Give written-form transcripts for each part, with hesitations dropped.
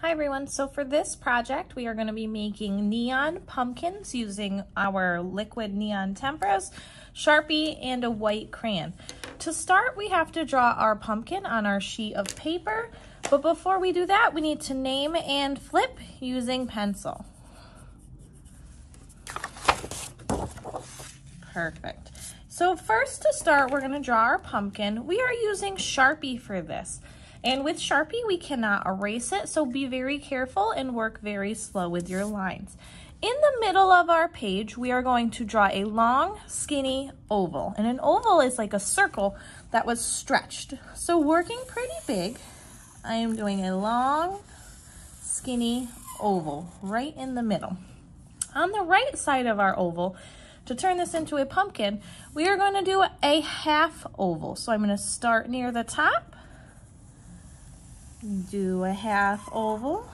Hi everyone, so for this project we are going to be making neon pumpkins using our liquid neon temperas, Sharpie, and a white crayon. To start, we have to draw our pumpkin on our sheet of paper, but before we do that we need to name and flip using pencil. Perfect. So first, to start, we're going to draw our pumpkin. We are using Sharpie for this. And with Sharpie, we cannot erase it, so be very careful and work very slow with your lines. In the middle of our page, we are going to draw a long, skinny oval. And an oval is like a circle that was stretched. So working pretty big, I am doing a long, skinny oval right in the middle. On the right side of our oval, to turn this into a pumpkin, we are going to do a half oval. So I'm going to start near the top, do a half oval,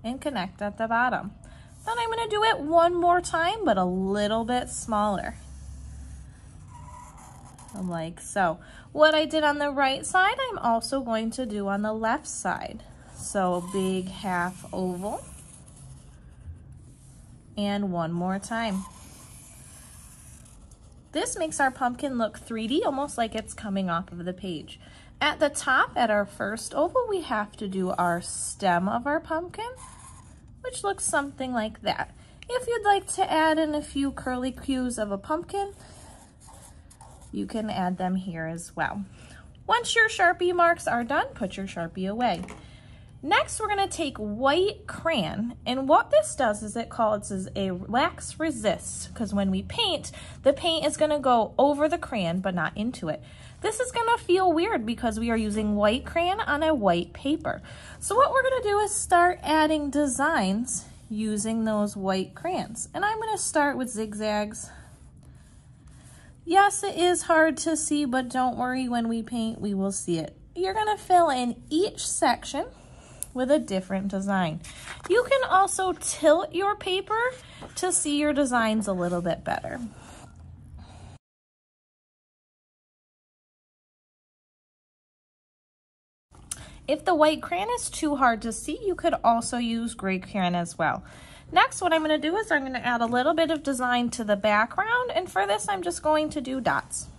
and connect at the bottom. Then I'm going to do it one more time, but a little bit smaller, like so. What I did on the right side, I'm also going to do on the left side. So a big half oval, and one more time. This makes our pumpkin look 3D, almost like it's coming off of the page. At the top, at our first oval, we have to do our stem of our pumpkin, which looks something like that. If you'd like to add in a few curly cues of a pumpkin, you can add them here as well. Once your Sharpie marks are done, put your Sharpie away. Next, we're going to take white crayon, and what this does is it causes a wax resist, because when we paint, the paint is going to go over the crayon but not into it. This is going to feel weird because we are using white crayon on a white paper. So what we're going to do is start adding designs using those white crayons, and I'm going to start with zigzags. Yes, it is hard to see, but don't worry, when we paint we will see it. You're going to fill in each section with a different design. You can also tilt your paper to see your designs a little bit better. If the white crayon is too hard to see, you could also use gray crayon as well. Next, what I'm going to do is I'm going to add a little bit of design to the background, and for this I'm just going to do dots.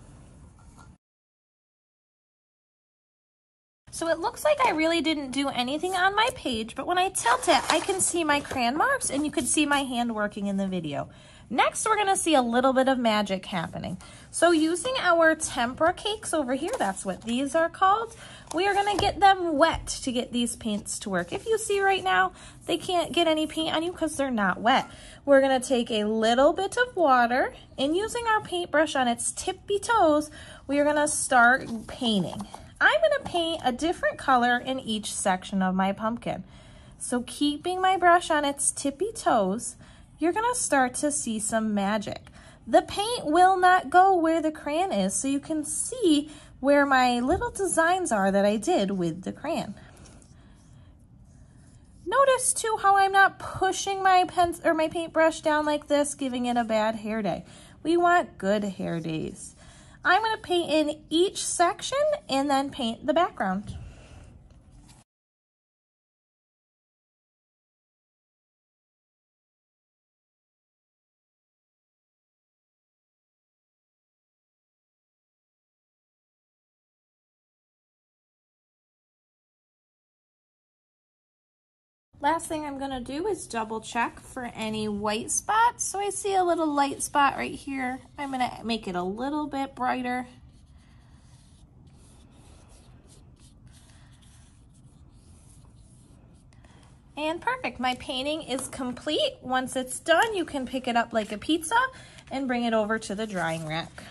So it looks like I really didn't do anything on my page, but when I tilt it, I can see my crayon marks and you can see my hand working in the video. Next, we're gonna see a little bit of magic happening. So using our tempera cakes over here, that's what these are called, we are gonna get them wet to get these paints to work. If you see right now, they can't get any paint on you because they're not wet. We're gonna take a little bit of water, and using our paintbrush on its tippy toes, we are gonna start painting. I'm going to paint a different color in each section of my pumpkin. So keeping my brush on its tippy toes, you're going to start to see some magic. The paint will not go where the crayon is, so you can see where my little designs are that I did with the crayon. Notice too how I'm not pushing my paintbrush down like this, giving it a bad hair day. We want good hair days. I'm going to paint in each section and then paint the background. Last thing I'm going to do is double check for any white spots. So I see a little light spot right here. I'm going to make it a little bit brighter. And perfect, my painting is complete. Once it's done, you can pick it up like a pizza and bring it over to the drying rack.